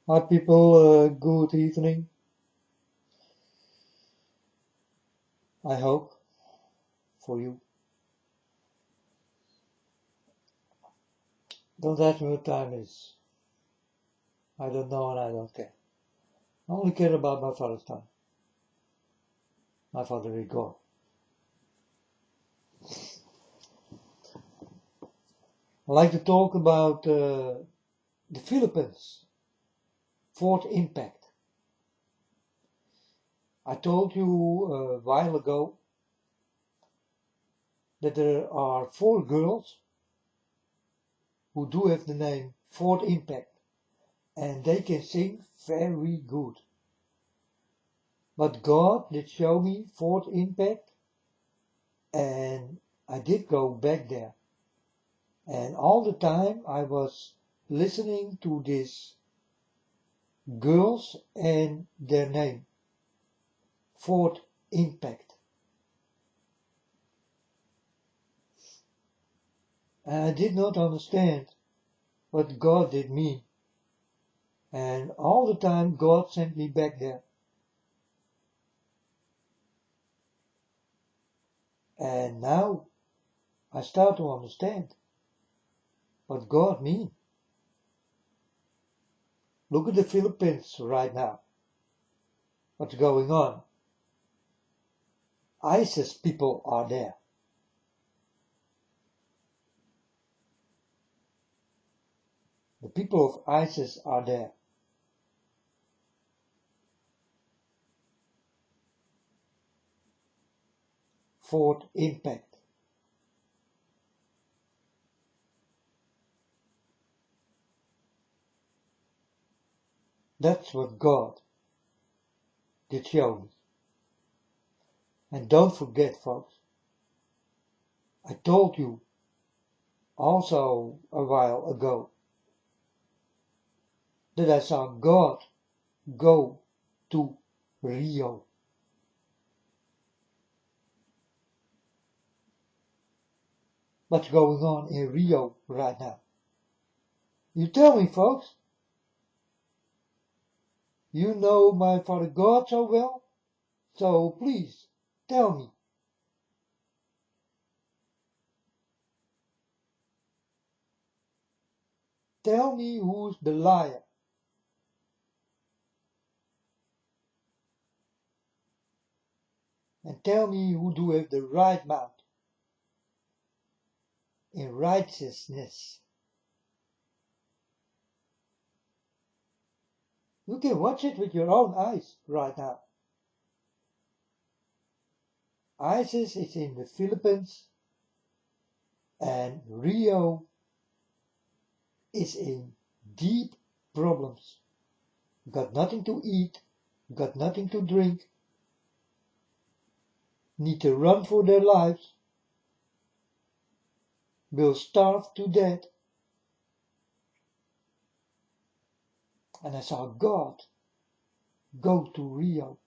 Hi people, good evening. I hope for you. Don't ask me what time it is. I don't know and I don't care. I only care about my father's time. My father is God. I like to talk about the Philippines, Fort Impact. I told you a while ago that there are 4 girls who do have the name Fort Impact and they can sing very good. But God did show me Fort Impact and I did go back there. And all the time I was listening to these girls and their name, Fort Impact. And I did not understand what God did mean. And all the time God sent me back there. And now I start to understand what God means. Look at the Philippines right now. What's going on? ISIS people are there. The people of ISIS are there. Fort Impact. That's what God did show me. And don't forget, folks, I told you also a while ago that I saw God go to Rio. What's going on in Rio right now? You tell me, folks. You know my Father God so well, so please tell me. Tell me who's the liar. And tell me who do have the right mouth in righteousness. You can watch it with your own eyes right now. ISIS is in the Philippines and Rio is in deep problems. Got nothing to eat, got nothing to drink, need to run for their lives, will starve to death. And I saw God go to Rio.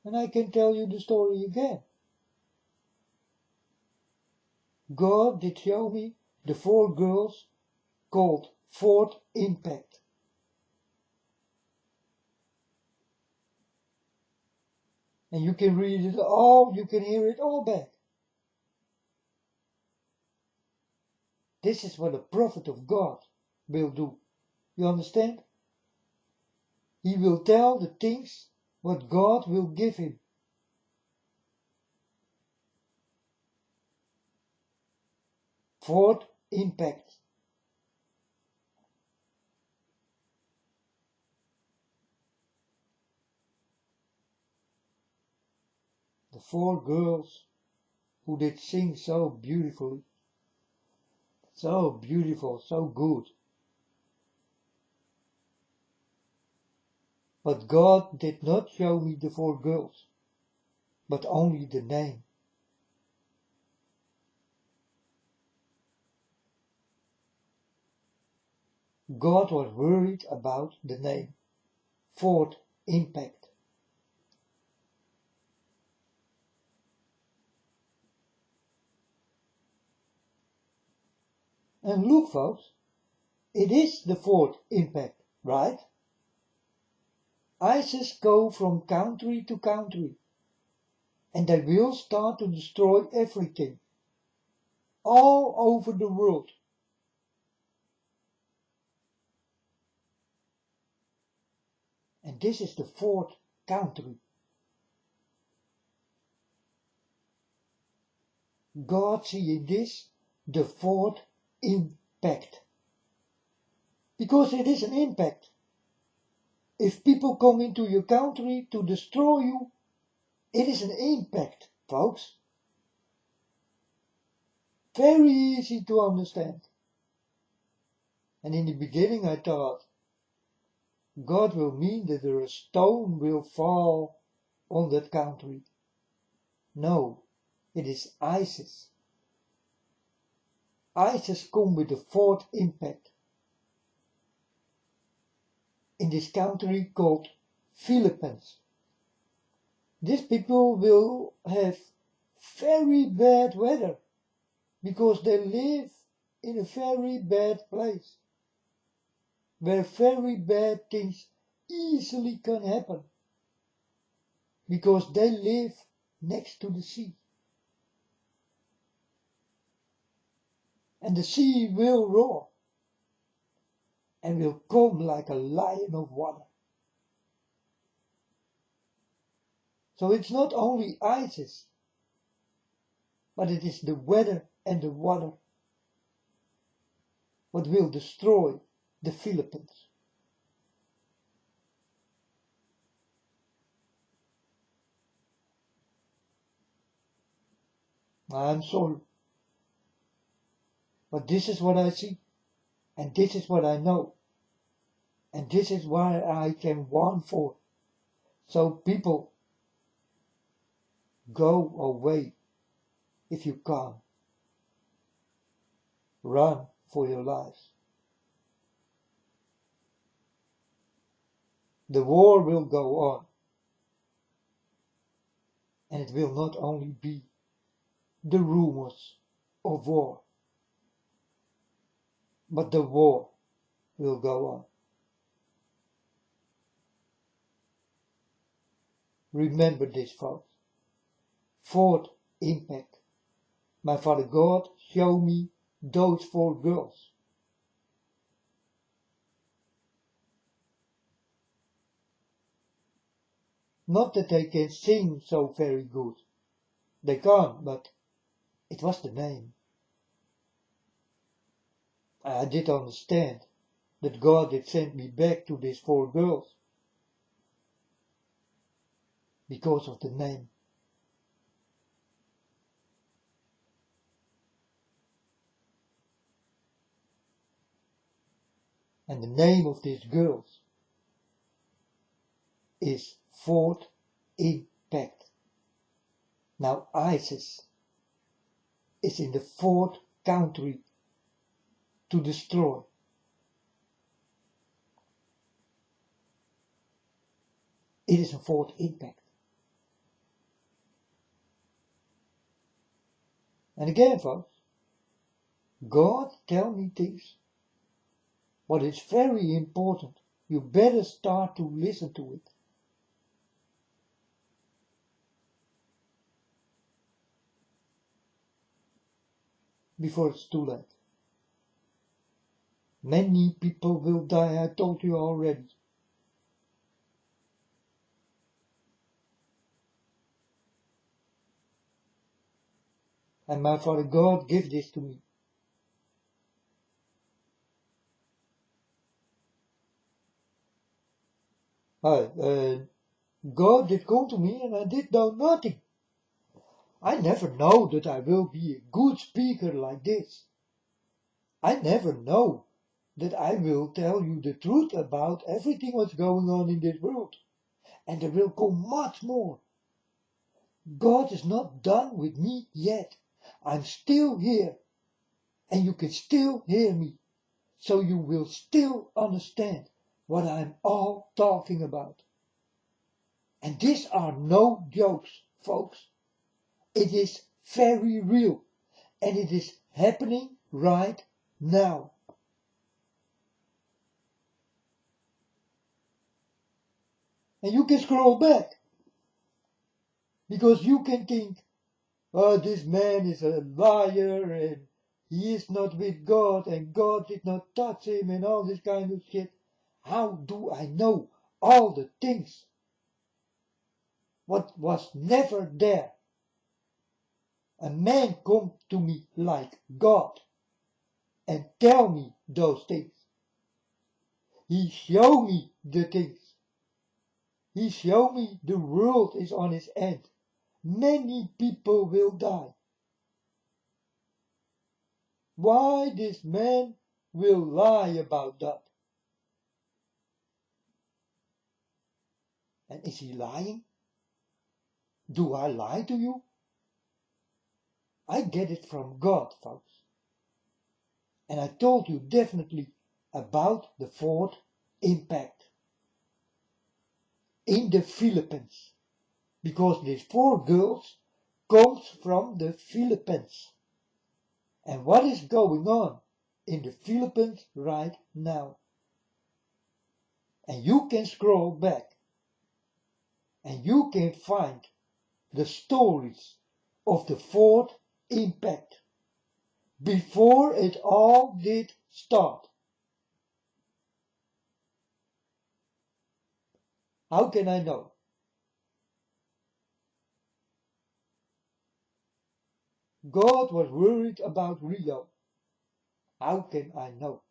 And I can tell you the story again. God did show me the 4 girls called Fort Impact. And you can read it all, you can hear it all back. This is what a prophet of God will do. You understand? He will tell the things what God will give him. Fort Impact. The 4 girls who did sing so beautifully. So beautiful, so good. But God did not show me the 4 girls, but only the name. God was worried about the name. Fort Impact. And look, folks, It is the fourth impact, right? ISIS go from country to country, and they will start to destroy everything, all over the world. And this is the fourth country. God see in this the fourth impact. Because it is an impact. If people come into your country to destroy you, it is an impact, folks. Very easy to understand. And in the beginning I thought, God will mean that a stone will fall on that country. No, it is ISIS. ISIS come with the fourth impact. In this country called Philippines. These people will have very bad weather because they live in a very bad place where very bad things easily can happen because they live next to the sea. And the sea will roar and will come like a lion of water. So it's not only ISIS, but it is the weather and the water what will destroy the Philippines. I'm sorry, but this is what I see, and this is what I know, and this is why I can warn for. So people, go away if you can. Run for your lives. The war will go on, and it will not only be the rumors of war, but the war will go on. Remember this, folks. Fourth impact. My Father God showed me those 4 girls. Not that they can sing so very good. They can't, but it was the name. I did understand that God had sent me back to these 4 girls because of the name. And the name of these girls is Fourth Impact. Now ISIS is in the 4th country to destroy. It is a 4th impact. And again, folks, God tell me things. But it's very important. You better start to listen to it. Before it's too late. Many people will die, I told you already. And my Father God gave this to me. God did come to me and I did know nothing. I never know that I will be a good speaker like this. I never know that I will tell you the truth about everything what's going on in this world. And there will come much more. God is not done with me yet. I'm still here. And you can still hear me. So you will still understand what I'm all talking about. And these are no jokes, folks. It is very real. And it is happening right now. And you can scroll back. Because you can think, oh, this man is a liar and he is not with God and God did not touch him and all this kind of shit. How do I know all the things what was never there? A man come to me like God and tell me those things. He show me the things. He show me the world is on its end. Many people will die. Why this man will lie about that? And is he lying? Do I lie to you? I get it from God, folks. And I told you definitely about the fourth impact in the Philippines. Because these 4 girls comes from the Philippines. And what is going on in the Philippines right now? And you can scroll back and you can find the stories of the fourth impact before it all did start. How can I know? God was worried about Rio. How can I know?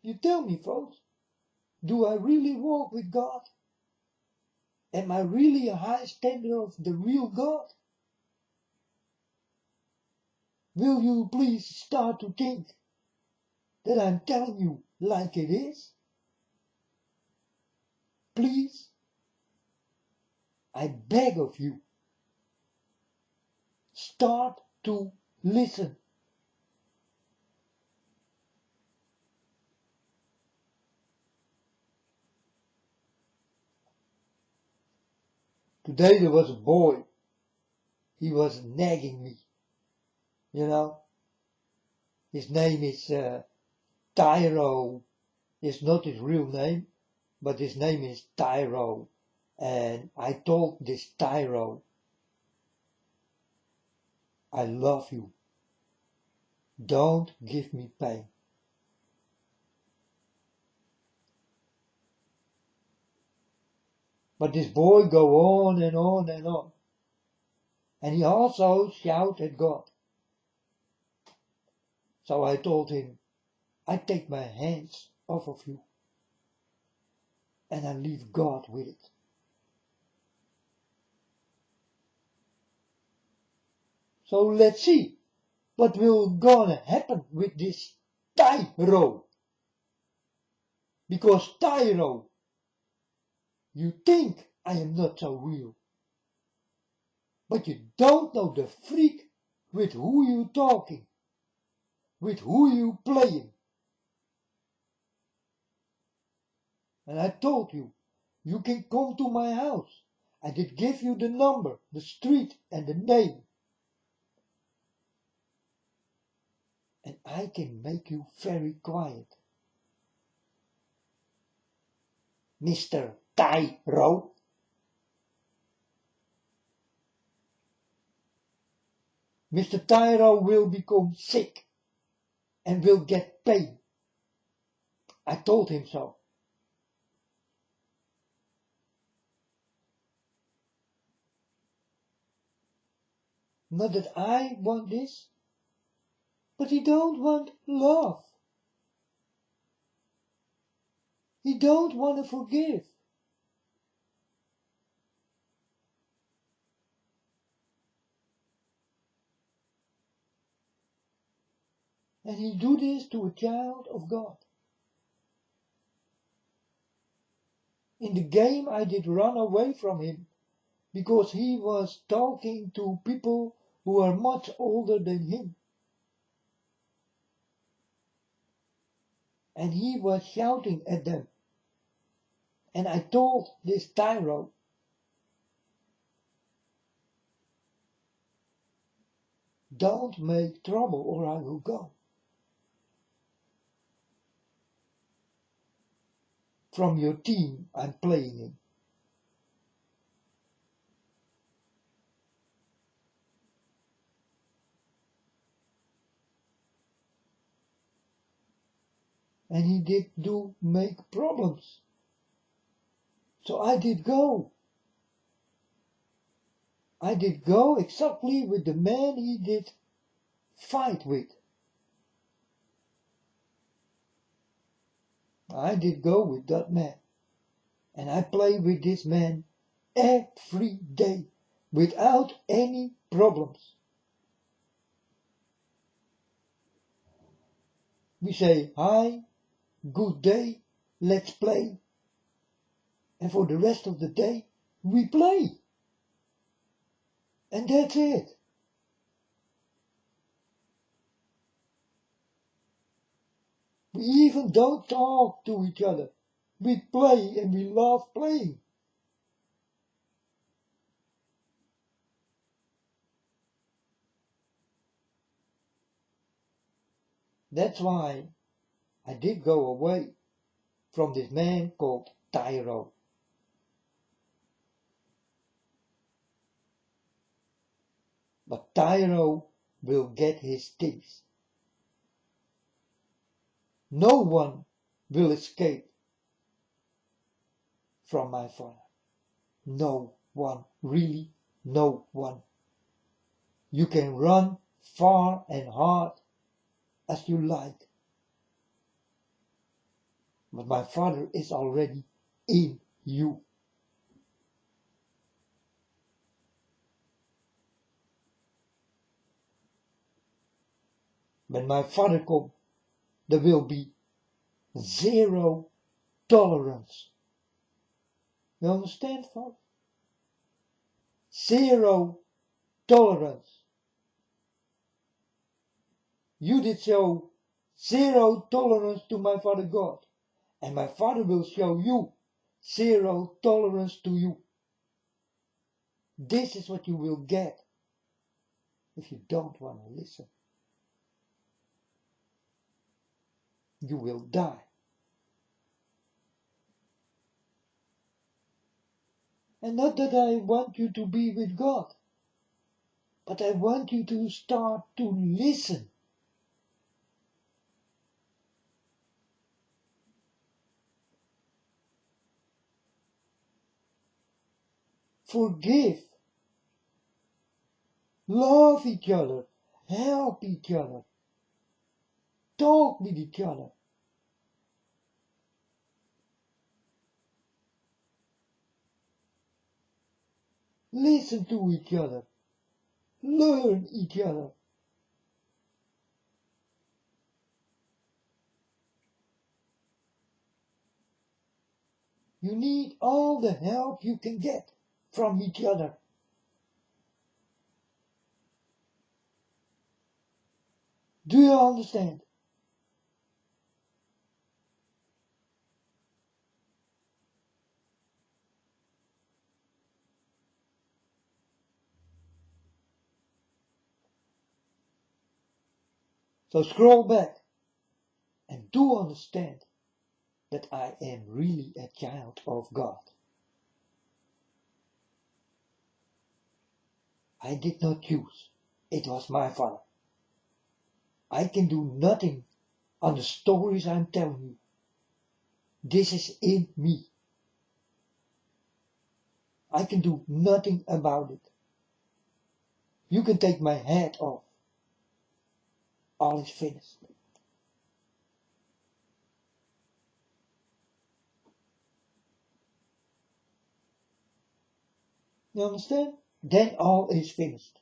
You tell me, folks, do I really walk with God? Am I really a high standard of the real God? Will you please start to think that I'm telling you like it is? Please, I beg of you, start to listen. Today there was a boy. He was nagging me. You know, his name is Tyro. It's not his real name, but his name is Tyro. And I told this Tyro, I love you. Don't give me pain. But this boy go on and on and on. And he also shouted at God. So I told him, I take my hands off of you and I leave God with it. So let's see what will gonna happen with this Tyro. Because Tyro, you think I am not so real. But you don't know the freak with who you talking, with who you playing. And I told you, you can come to my house. I did give you the number, the street and the name. And I can make you very quiet. Mr. Tyro. Mr. Tyro will become sick and will get pain. I told him so. Not that I want this, but he don't want love. He don't want to forgive. And he do this to a child of God. In the game I did run away from him because he was talking to people who are much older than him. And he was shouting at them. And I told this Tyro, don't make trouble or I will go. From your team I'm playing in. and he did make problems. So I did go. I did go exactly with the man he did fight with. I did go with that man. And I play with this man every day without any problems. We say, hi, good day, let's play. And for the rest of the day, we play. And that's it. We even don't talk to each other. We play and we love playing. That's why I did go away from this man called Tyro. But Tyro will get his things. No one will escape from my father. No one, really no one. You can run far and hard as you like. But my father is already in you. When my father comes, there will be zero tolerance. You understand, folks? Zero tolerance. You did show zero tolerance to my Father God, and my Father will show you zero tolerance to you. This is what you will get if you don't want to listen. You will die. And not that I want you to be with God, but I want you to start to listen. Forgive. Love each other. Help each other. Talk with each other. Listen to each other. Learn each other. You need all the help you can get from each other. Do you understand? So scroll back and do understand that I am really a child of God. I did not choose. It was my Father. I can do nothing on the stories I'm telling you. This is in me. I can do nothing about it. You can take my head off. All is finished. You understand? Then all is finished.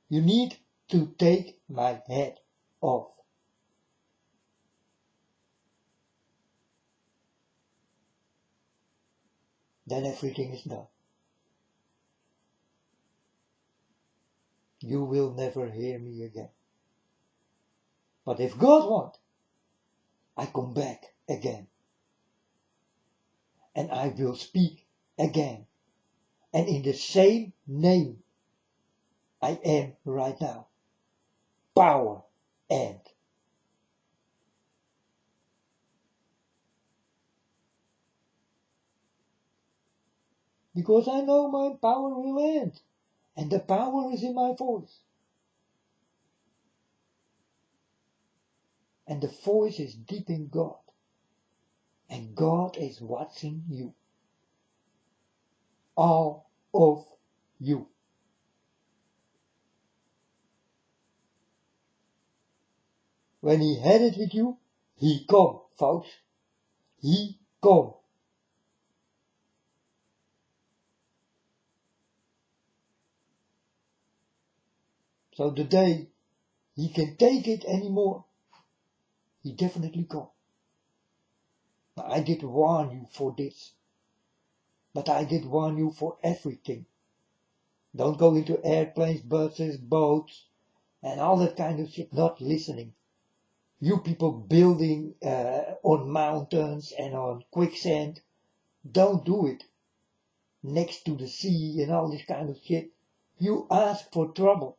You need to take my head off. Then everything is done. You will never hear me again. But if God wants, I come back again. And I will speak again. And in the same name I am right now. Power and. Because I know my power will end. And the power is in my voice. and the voice is deep in God. And God is watching you. All of you. When he had it with you, he come, folks. He come. So the day he can take it anymore, he definitely come. Now, I did warn you for this, but I did warn you for everything. Don't go into airplanes, buses, boats, and all that kind of shit, not listening. You people building on mountains and on quicksand, don't do it. Next to the sea and all this kind of shit. You ask for trouble.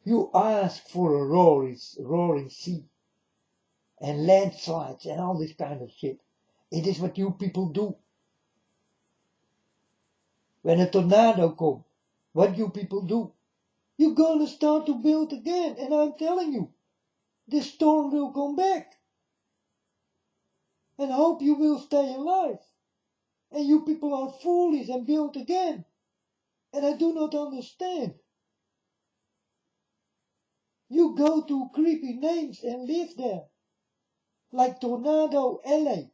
You ask for a roaring sea and landslides and all this kind of shit. It is what you people do. When a tornado comes, what you people do? You're gonna start to build again, and I'm telling you, this storm will come back. And hope you will stay alive. And you people are foolish and build again. And I do not understand. You go to creepy names and live there. Like Tornado LA.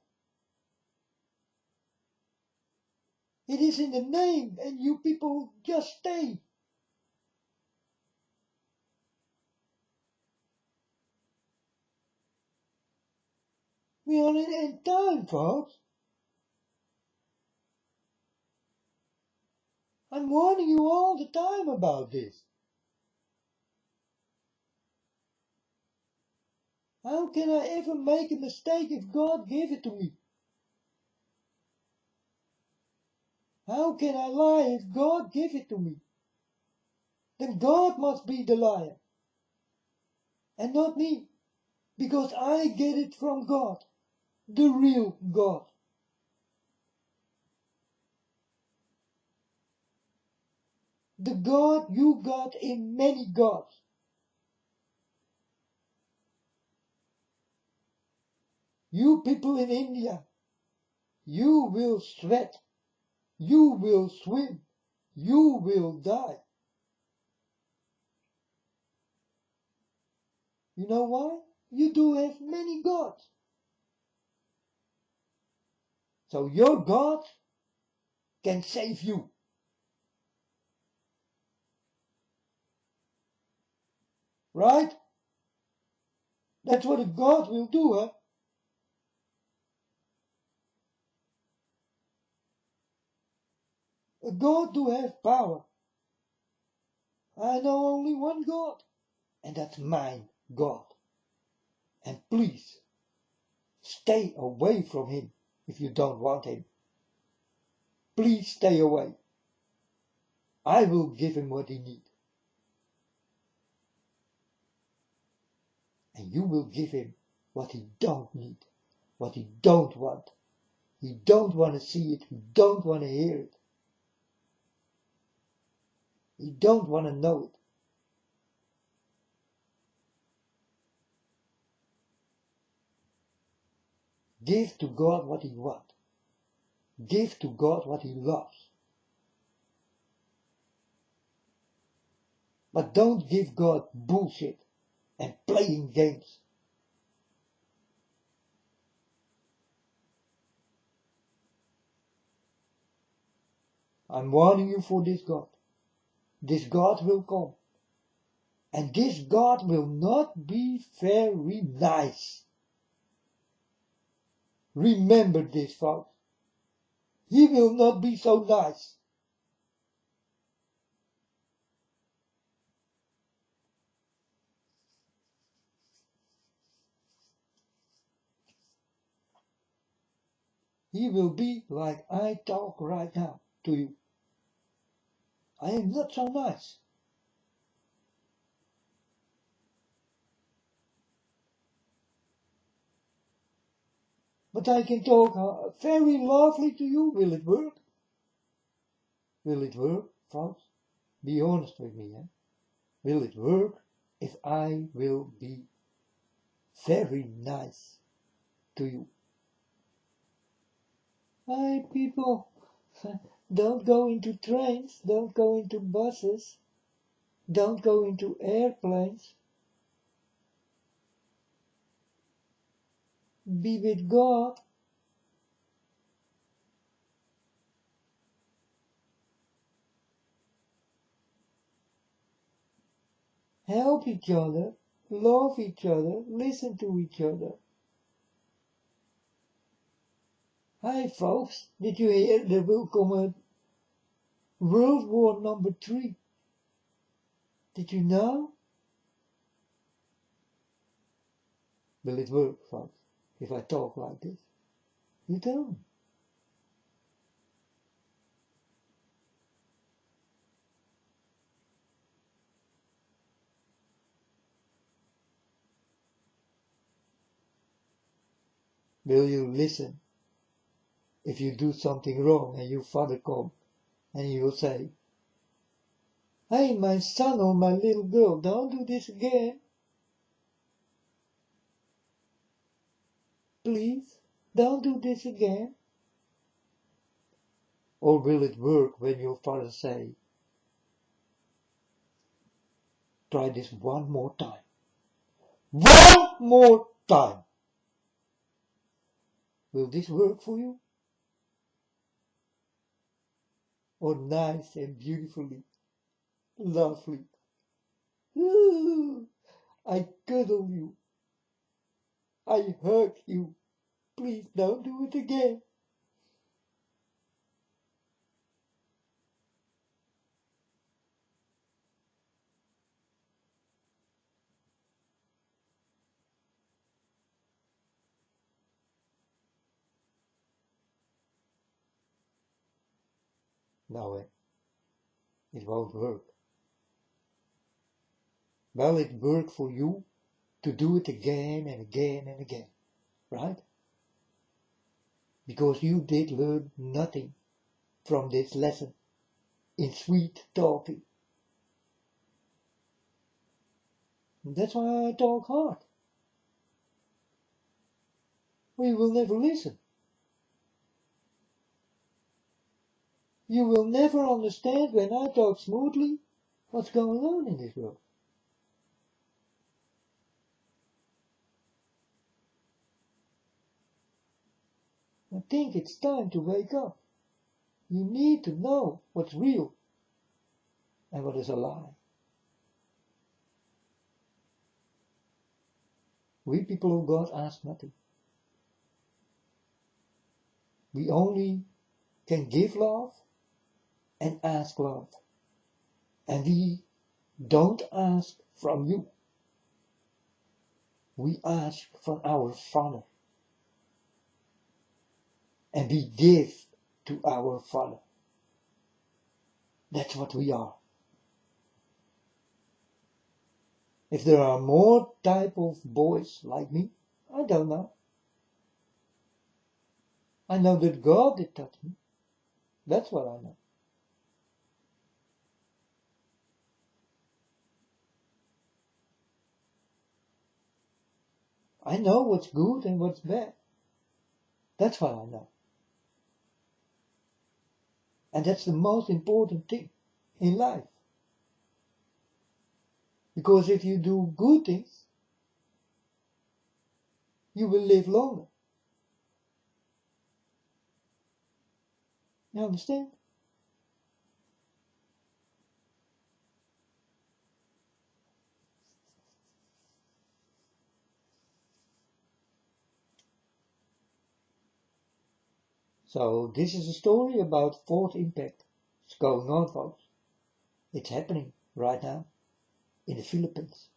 It is in the name and you people just stay. We are in end time, folks. I'm warning you all the time about this. How can I ever make a mistake if God gave it to me? How can I lie if God gave it to me? Then God must be the liar. And not me. Because I get it from God. The real God. The God you got in many gods. You people in India, you will sweat, you will swim, you will die. You know why? You do have many gods. So your God can save you. Right? That's what a God will do, huh? A God do have power. I know only one God, and that's mine God. And please, stay away from him if you don't want him. Please stay away. I will give him what he needs. And you will give him what he don't need, what he don't want. He don't want to see it, he don't want to hear it. He don't want to know it. Give to God what he wants. Give to God what he loves. But don't give God bullshit and playing games. I'm warning you for this God. This God will come. And this God will not be very nice. Remember this, folks. He will not be so nice. He will be like I talk right now to you. I am not so nice. But I can talk very lovely to you. Will it work? Will it work, folks? Be honest with me. Will it work if I will be very nice to you. Hi people, don't go into trains, don't go into buses, don't go into airplanes. Be with God. Help each other, love each other, listen to each other. Hi folks, did you hear there will come a World War number 3? Did you know? Will it work, folks, if I talk like this? You don't. Will you listen if you do something wrong and your father comes and you will say, hey, my son or my little girl, don't do this again. Please, don't do this again. Or will it work when your father say, try this one more time. One more time. Will this work for you? Or nice and beautifully, lovely. Ooh, I cuddle you. I hug you. Please don't do it again. No, it won't work. Well, it worked for you to do it again and again and again, right? Because you did learn nothing from this lesson in sweet talking. That's why I talk hard. We will never listen. You will never understand when I talk smoothly what's going on in this world. I think it's time to wake up. You need to know what's real and what is a lie. We people of God ask nothing. We only can give love and ask love. And we don't ask from you. We ask from our Father. And we give to our Father. That's what we are. If there are more type of boys like me, I don't know. I know that God did touch me. That's what I know. I know what's good and what's bad. That's what I know. And that's the most important thing in life. Because if you do good things, you will live longer. You understand? So this is a story about fourth impact. It's going on, folks. It's happening right now in the Philippines,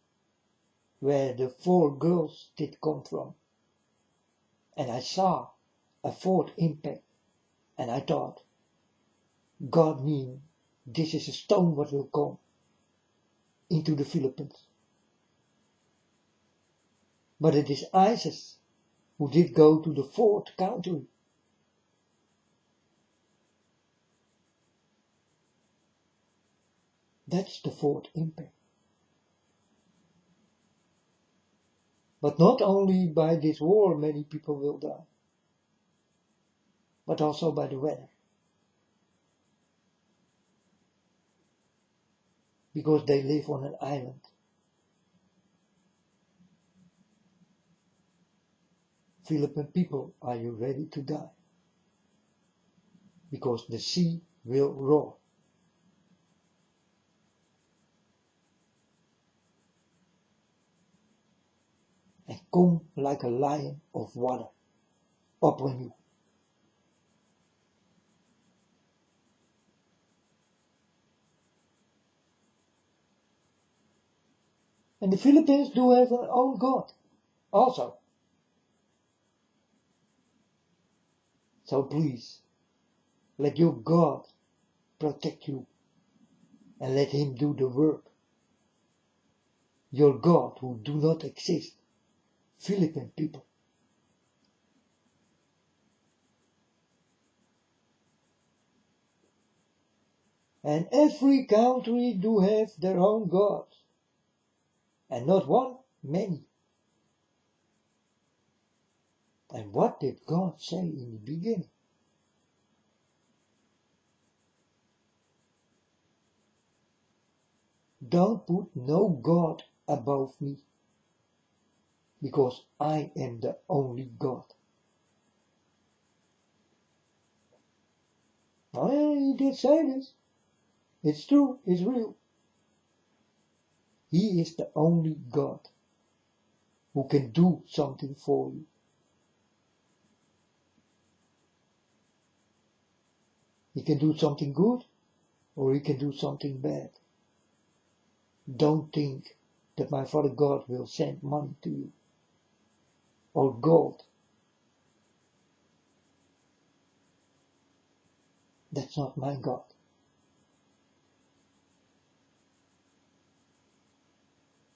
where the 4 girls did come from. And I saw a fourth impact, and I thought, God mean this is a stone what will come into the Philippines. But it is ISIS who did go to the 4th country. That's the 4th impact. But not only by this war many people will die, but also by the weather. Because they live on an island. Philippine people, are you ready to die? Because the sea will roar. And come like a lion of water upon you. And the Philippines do have their own God also. So please, let your God protect you and let him do the work. Your God who do not exist, Philippine people. And every country do have their own gods. And not one, many. And what did God say in the beginning? Don't put no God above me, because I am the only God. Oh yeah, he did say this. It's true, it's real. He is the only God who can do something for you. He can do something good, or he can do something bad. Don't think that my Father God will send money to you, or gold. That's not my God.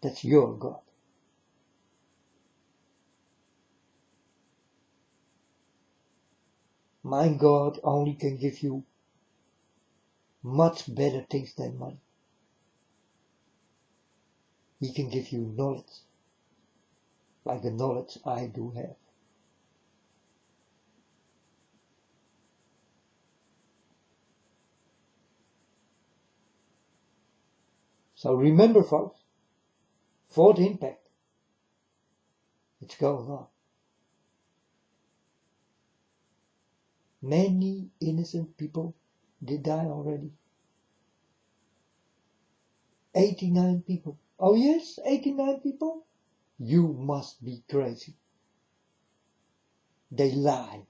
That's your God. My God only can give you much better things than money. He can give you knowledge, like the knowledge I do have. So remember, folks, fourth impact. It's going on. Many innocent people did die already. 89 people. Oh yes, 89 people? You must be crazy. They lie.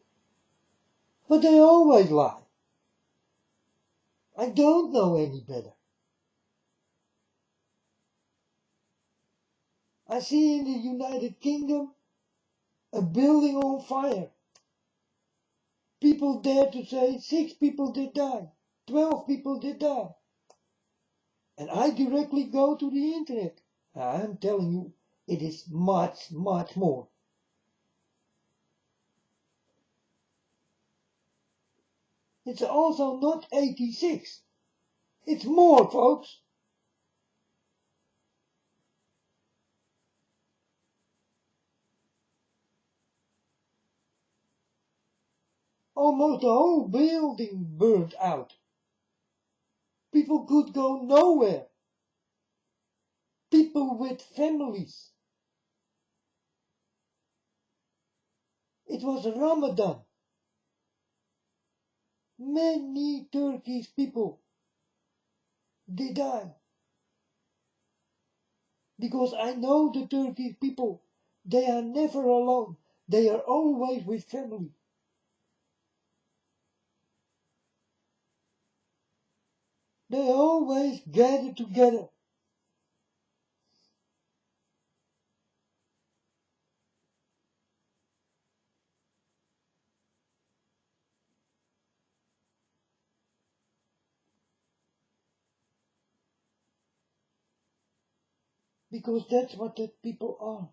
But they always lie. I don't know any better. I see in the United Kingdom a building on fire. People dare to say 6 people did die, 12 people did die. And I directly go to the internet. I'm telling you, it is much, much more. It's also not 86. It's more, folks. Almost the whole building burned out. People could go nowhere. People with families. It was Ramadan. Many Turkish people did die. Because I know the Turkish people. They are never alone. They are always with family. They always gather together. Because that's what the people are.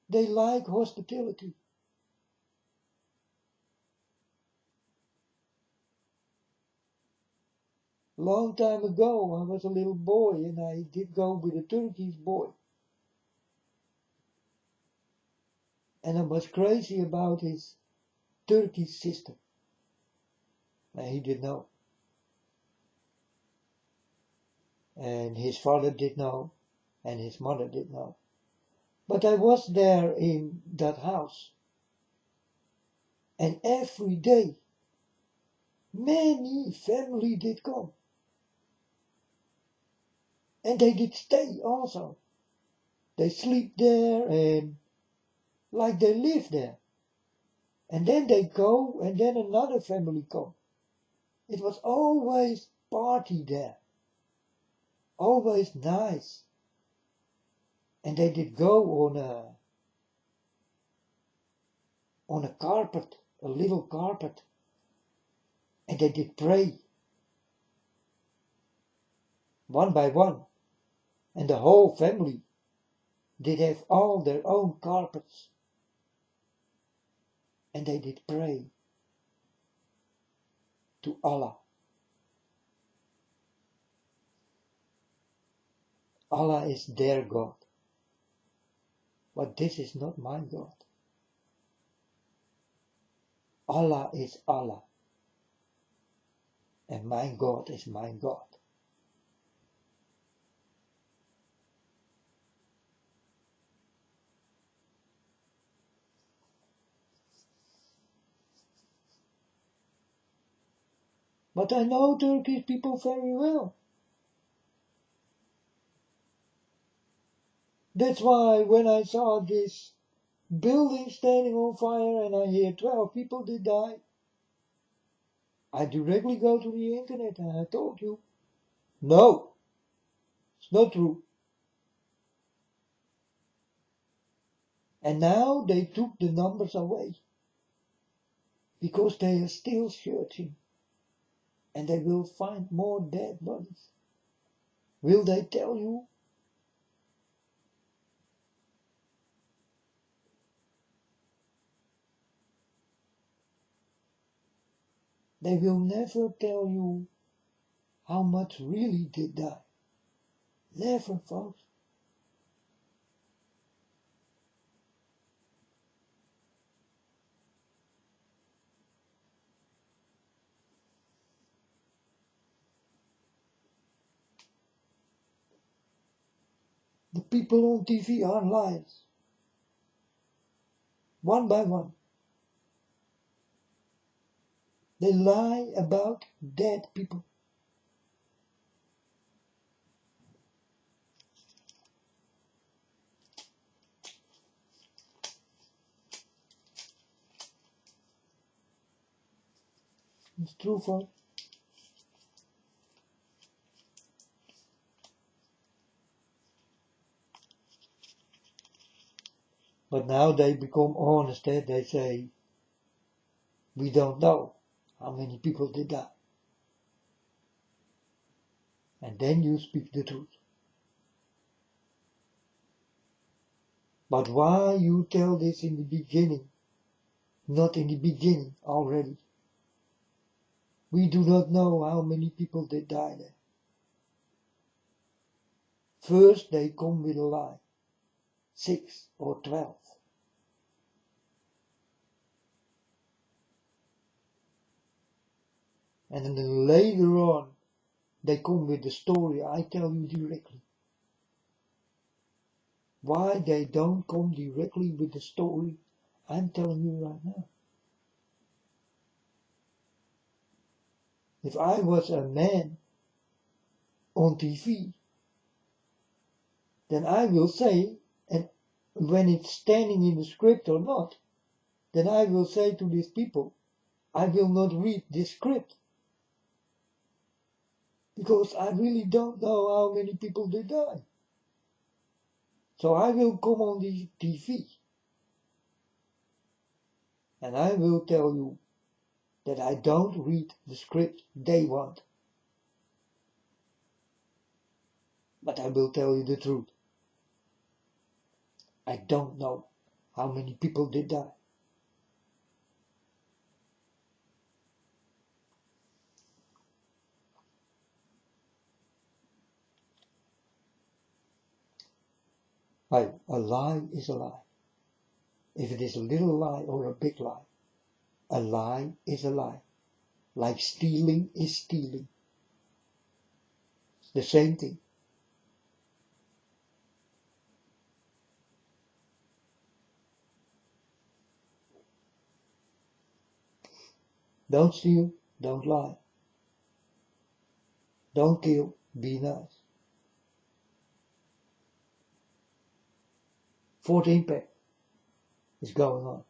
They like hospitality. Long time ago, I was a little boy and I did go with a Turkish boy. And I was crazy about his Turkish sister. And he did know. And his father did know. And his mother did know. But I was there in that house. And every day, many family did come. And they did stay also. They sleep there and like they live there. And then they go and then another family come. It was always party there. Always nice. And they did go on a carpet, a little carpet. And they did pray. One by one. And the whole family did have all their own carpets. And they did pray to Allah. Allah is their God. But this is not my God. Allah is Allah. And my God is my God. But I know Turkish people very well. That's why when I saw this building standing on fire and I hear 12 people did die, I directly go to the internet and I told you, no, it's not true. And now they took the numbers away because they are still searching and they will find more dead bodies. Will they tell you? They will never tell you how much really did die. Never, folks. The people on TV are liars. One by one. They lie about dead people. It's true, folks. But now they become honest. They say, we don't know how many people did die. And then you speak the truth. But why you tell this in the beginning? Not in the beginning already. We do not know how many people did die there. First they come with a lie. 6 or 12. And then later on they come with the story I tell you directly. Why they don't come directly with the story I'm telling you right now. If I was a man on TV, then I will say, and when it's standing in the script or not, then I will say to these people, I will not read this script. Because I really don't know how many people did die. So I will come on the TV. And I will tell you that I don't read the script they want. But I will tell you the truth. I don't know how many people did die. A lie is a lie. if it is a little lie or a big lie. A lie is a lie. Like stealing is stealing. The same thing. Don't steal, don't lie. Don't kill, be nice. Fourth impact is going on.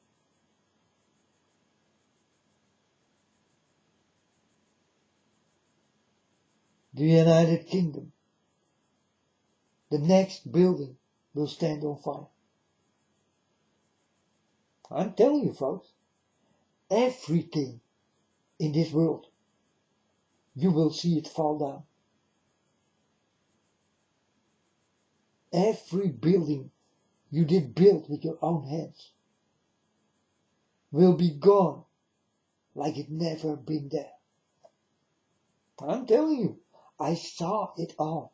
The United Kingdom. The next building will stand on fire. I'm telling you folks, everything in this world, you will see it fall down. Every building you did build with your own hands will be gone like it never been there. I'm telling you, I saw it all.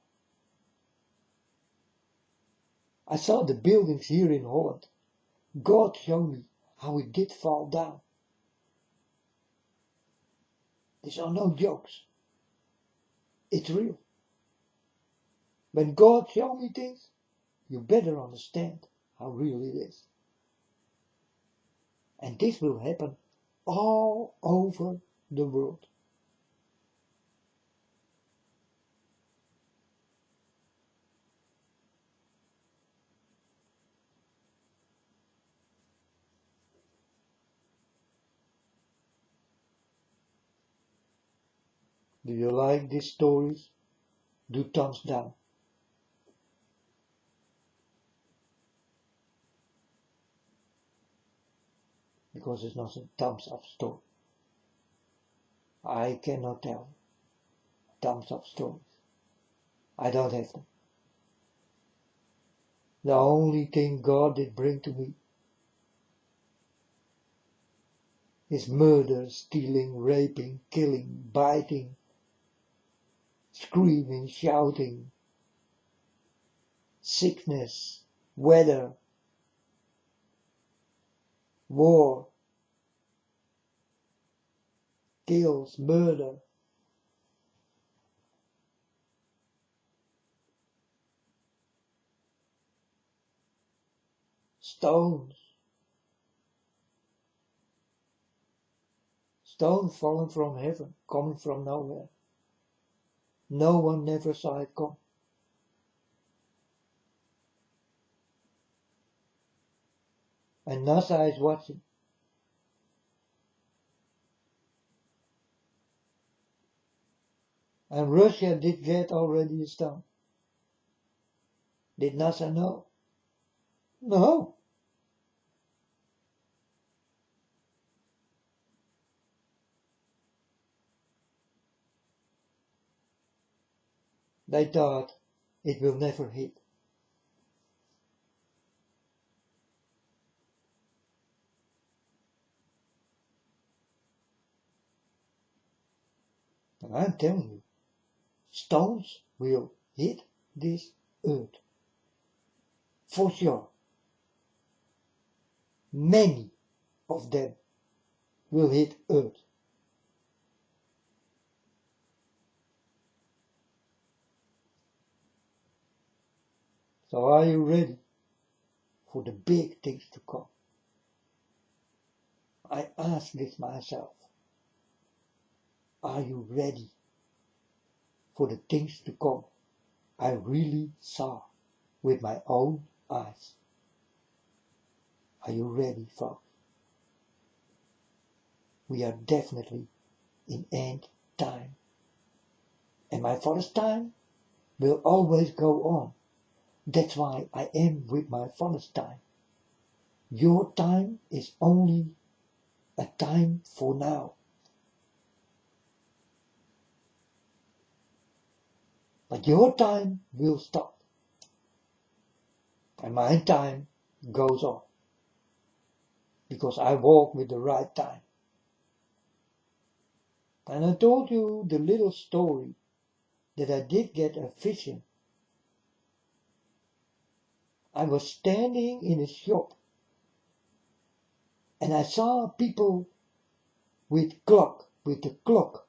I saw the buildings here in Holland. God showed me how it did fall down. These are no jokes. It's real. When God shows me things, you better understand how real it is. And this will happen all over the world. Do you like these stories? Do thumbs down. Because it's not a thumbs up story. I cannot tell thumbs up stories. I don't have them. The only thing God did bring to me is murder, stealing, raping, killing, biting, screaming, shouting, sickness, weather, war, kills, murder. Stones falling from heaven, coming from nowhere. No one never saw it come. And NASA is watching. And Russia did get already a stone. Did NASA know? No. They thought it will never hit. And I'm telling you, stones will hit this earth. For sure. Many of them will hit earth. So are you ready for the big things to come? I ask this myself. Are you ready for the things to come I really saw with my own eyes? Are you ready, folks? We are definitely in end time. And my Father's time will always go on. That's why I am with my Father's time. Your time is only a time for now. But your time will stop. And my time goes on. Because I walk with the right time. And I told you the little story that I did get a vision. I was standing in a shop And I saw people with the clock.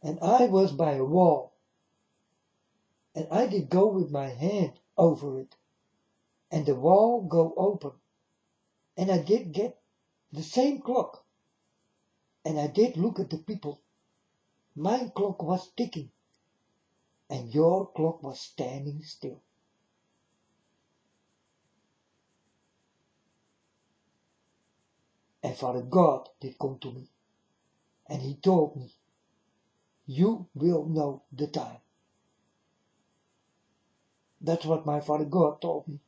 And I was by a wall. And I did go with my hand over it. And the wall go open. And I did get the same clock. And I did look at the people. My clock was ticking. And your clock was standing still. And Father God did come to me. And he told me, you will know the time. That's what my Father God told me.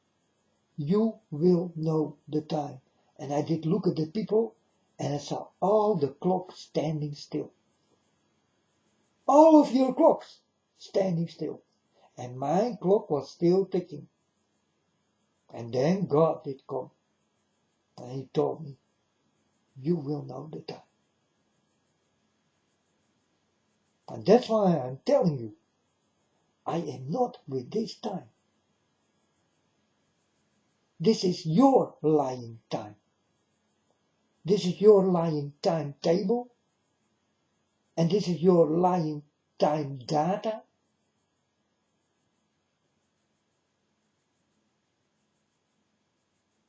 You will know the time. And I did look at the people and I saw all the clocks standing still. All of your clocks standing still. And my clock was still ticking. And then God did come. And he told me, you will know the time. And that's why I'm telling you, I am not with this time. This is your lying time. This is your lying timetable. And this is your lying time data.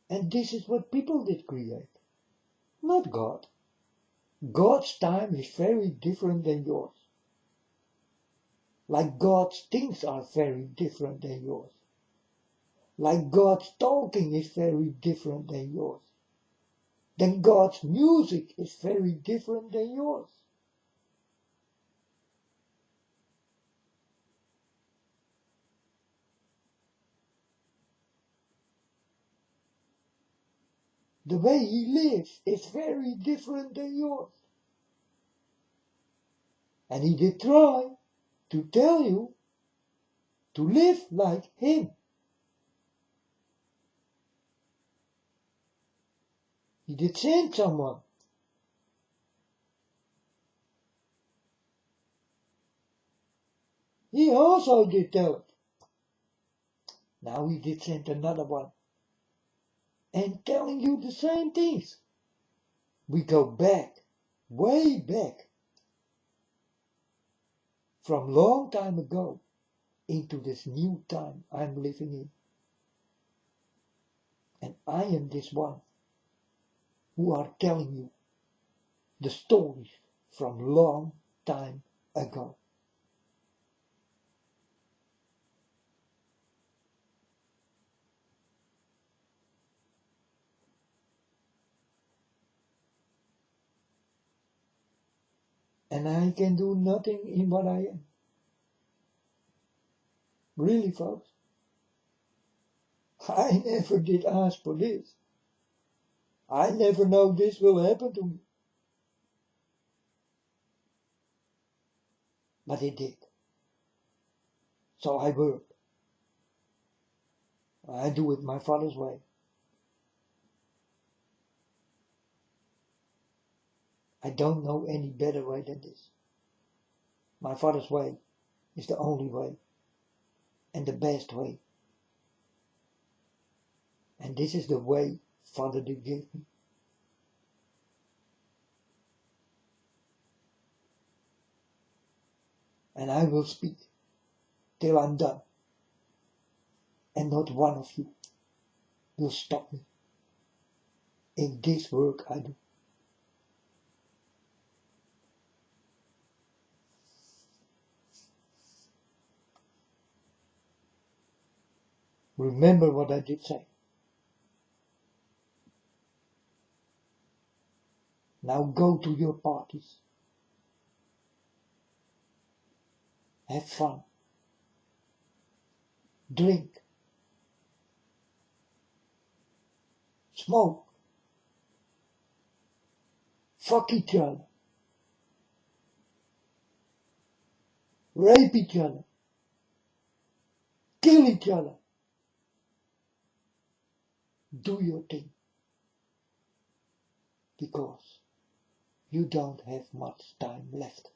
And this is what people did create. Not God. God's time is very different than yours. Like God's things are very different than yours. Like God's talking is very different than yours. Then God's music is very different than yours. The way he lives is very different than yours. And he did try to tell you to live like him. He did send someone. He also did tell it. Now he did send another one. And telling you the same things. We go back, way back, from long time ago, into this new time I'm living in. And I am this one who are telling you the stories from long time ago. And I can do nothing in what I am. Really, folks. I never did ask for this. I never know this will happen to me. But it did. So I work. I do it my Father's way. I don't know any better way than this. My Father's way is the only way and the best way. And this is the way Father did give me. And I will speak till I'm done. And not one of you will stop me in this work I do. Remember what I did say. Now go to your parties. Have fun. Drink. Smoke. Fuck each other. Rape each other. Kill each other. Do your thing. Because you don't have much time left.